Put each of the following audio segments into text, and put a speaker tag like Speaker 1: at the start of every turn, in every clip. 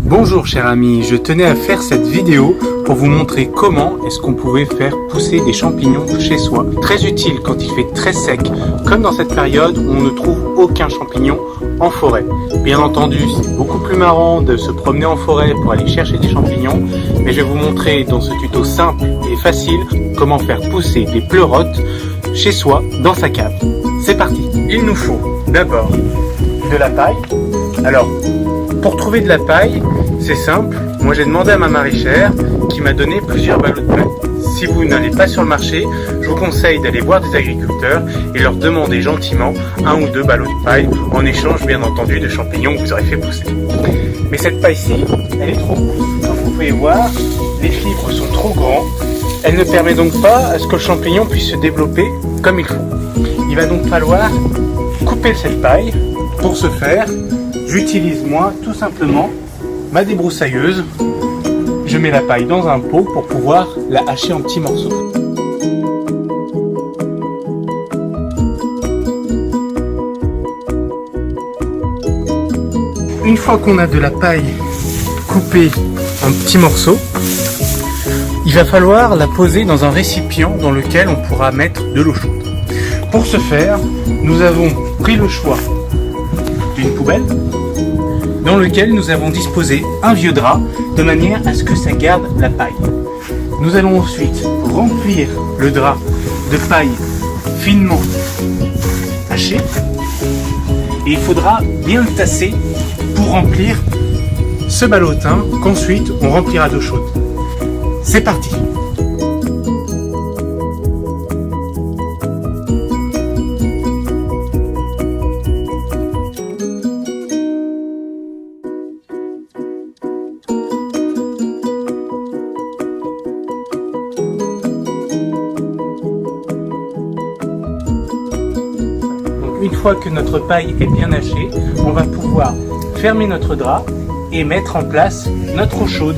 Speaker 1: Bonjour chers amis, je tenais à faire cette vidéo pour vous montrer comment est-ce qu'on pouvait faire pousser des champignons chez soi. Très utile quand il fait très sec, comme dans cette période où on ne trouve aucun champignon en forêt. Bien entendu, c'est beaucoup plus marrant de se promener en forêt pour aller chercher des champignons, mais je vais vous montrer dans ce tuto simple et facile comment faire pousser des pleurotes chez soi dans sa cave. C'est parti. Il nous faut d'abord de la paille. Alors, pour trouver de la paille, c'est simple. Moi, j'ai demandé à ma maraîchère qui m'a donné plusieurs ballots de paille. Si vous n'allez pas sur le marché, je vous conseille d'aller voir des agriculteurs et leur demander gentiment 1 ou 2 ballots de paille en échange, bien entendu, de champignons que vous aurez fait pousser. Mais cette paille-ci, elle est trop grosse. Comme vous pouvez voir, les fibres sont trop grandes. Elle ne permet donc pas à ce que le champignon puisse se développer comme il faut. Il va donc falloir couper cette paille. Pour ce faire, j'utilise moi tout simplement ma débroussailleuse. Je mets la paille dans un pot pour pouvoir la hacher en petits morceaux. Une fois qu'on a de la paille coupée en petits morceaux, il va falloir la poser dans un récipient dans lequel on pourra mettre de l'eau chaude. Pour ce faire, nous avons pris le choix d'une poubelle dans lequel nous avons disposé un vieux drap de manière à ce que ça garde la paille. Nous allons ensuite remplir le drap de paille finement hachée et il faudra bien le tasser pour remplir ce ballotin qu'ensuite on remplira d'eau chaude. C'est parti! Une fois que notre paille est bien hachée, on va pouvoir fermer notre drap et mettre en place notre eau chaude,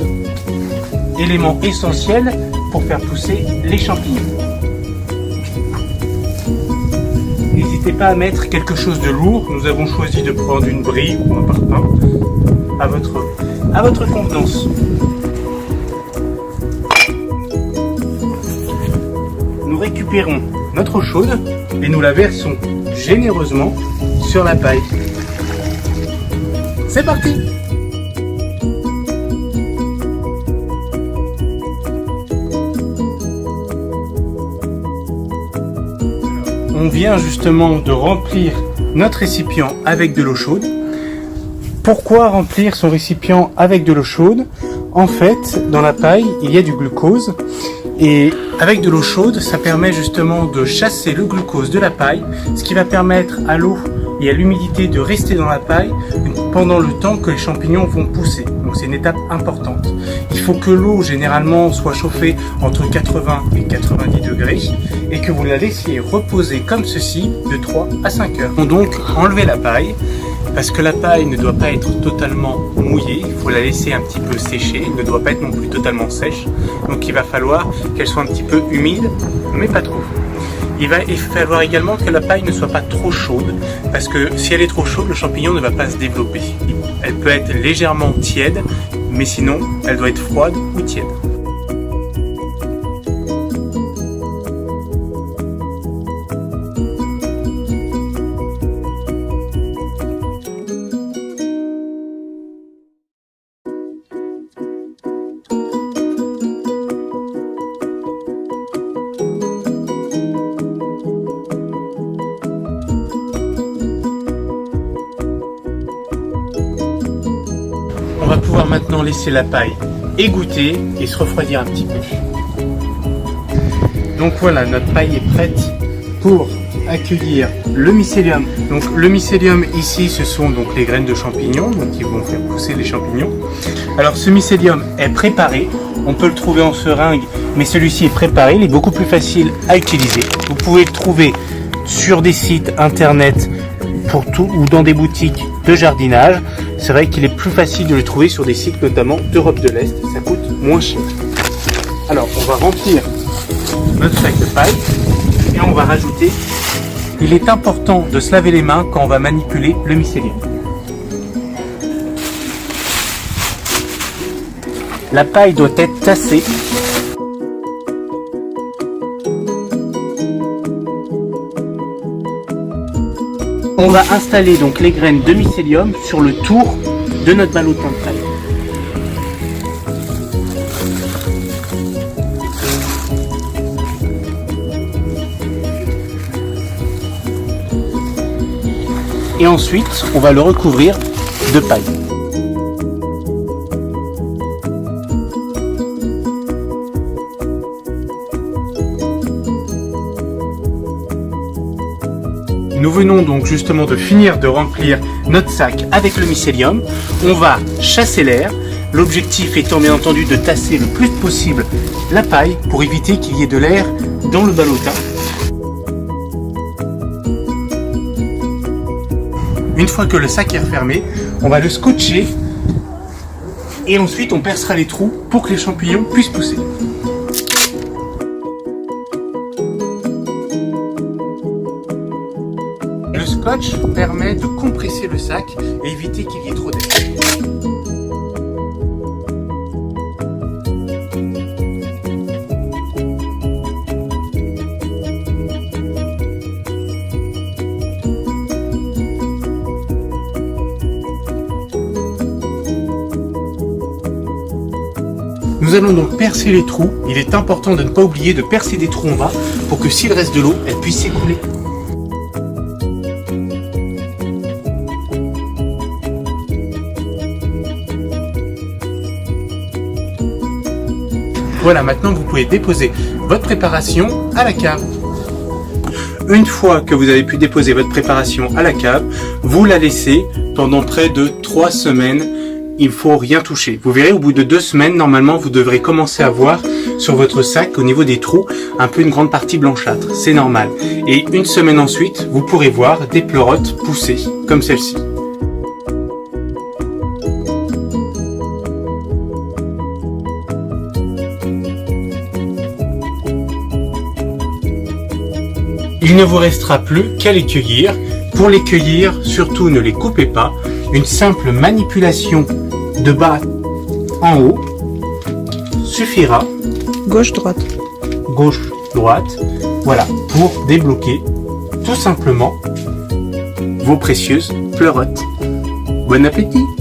Speaker 1: élément essentiel pour faire pousser les champignons. N'hésitez pas à mettre quelque chose de lourd, nous avons choisi de prendre une brille ou un parpaing à votre convenance. Nous récupérons notre eau chaude et nous la versons généreusement sur la paille. C'est parti! On vient justement de remplir notre récipient avec de l'eau chaude. Pourquoi remplir son récipient avec de l'eau chaude? En fait, dans la paille, il y a du glucose. Et avec de l'eau chaude, ça permet justement de chasser le glucose de la paille, ce qui va permettre à l'eau et à l'humidité de rester dans la paille pendant le temps que les champignons vont pousser. Donc c'est une étape importante. Il faut que l'eau généralement soit chauffée entre 80 et 90 degrés et que vous la laissiez reposer comme ceci de 3 à 5 heures. Donc enlevez la paille. Parce que la paille ne doit pas être totalement mouillée, il faut la laisser un petit peu sécher, elle ne doit pas être non plus totalement sèche. Donc il va falloir qu'elle soit un petit peu humide, mais pas trop. Il va falloir également que la paille ne soit pas trop chaude, parce que si elle est trop chaude, le champignon ne va pas se développer. Elle peut être légèrement tiède, mais sinon elle doit être froide ou tiède. On va pouvoir maintenant laisser la paille égoutter et se refroidir un petit peu. Donc voilà, notre paille est prête pour accueillir le mycélium. Donc le mycélium ici, ce sont donc les graines de champignons, donc qui vont faire pousser les champignons. Alors ce mycélium est préparé, on peut le trouver en seringue, mais celui-ci est préparé, il est beaucoup plus facile à utiliser. Vous pouvez le trouver sur des sites internet pour tout ou dans des boutiques de jardinage. C'est vrai qu'il est plus facile de le trouver sur des sites notamment d'Europe de l'Est, ça coûte moins cher. Alors on va remplir notre sac de paille et on va rajouter. Il est important de se laver les mains quand on va manipuler le mycélium. La paille doit être tassée. On va installer donc les graines de mycélium sur le tour de notre ballotin de paille. Et ensuite, on va le recouvrir de paille. Nous venons donc justement de finir de remplir notre sac avec le mycélium. On va chasser l'air. L'objectif étant bien entendu de tasser le plus possible la paille pour éviter qu'il y ait de l'air dans le ballotin. Une fois que le sac est refermé, on va le scotcher et ensuite on percera les trous pour que les champignons puissent pousser. Le scotch permet de compresser le sac et éviter qu'il y ait trop d'air. Nous allons donc percer les trous. Il est important de ne pas oublier de percer des trous en bas pour que s'il reste de l'eau, elle puisse s'écouler. Voilà, maintenant vous pouvez déposer votre préparation à la cave. Une fois que vous avez pu déposer votre préparation à la cave, vous la laissez pendant près de 3 semaines. Il ne faut rien toucher. Vous verrez, au bout de 2 semaines, normalement, vous devrez commencer à voir sur votre sac, au niveau des trous, un peu une grande partie blanchâtre. C'est normal. Et 1 semaine ensuite, vous pourrez voir des pleurotes pousser, comme celle-ci. Il ne vous restera plus qu'à les cueillir. Pour les cueillir, surtout ne les coupez pas. Une simple manipulation de bas en haut suffira.
Speaker 2: Gauche-droite.
Speaker 1: Gauche-droite. Voilà, pour débloquer tout simplement vos précieuses pleurotes. Bon appétit!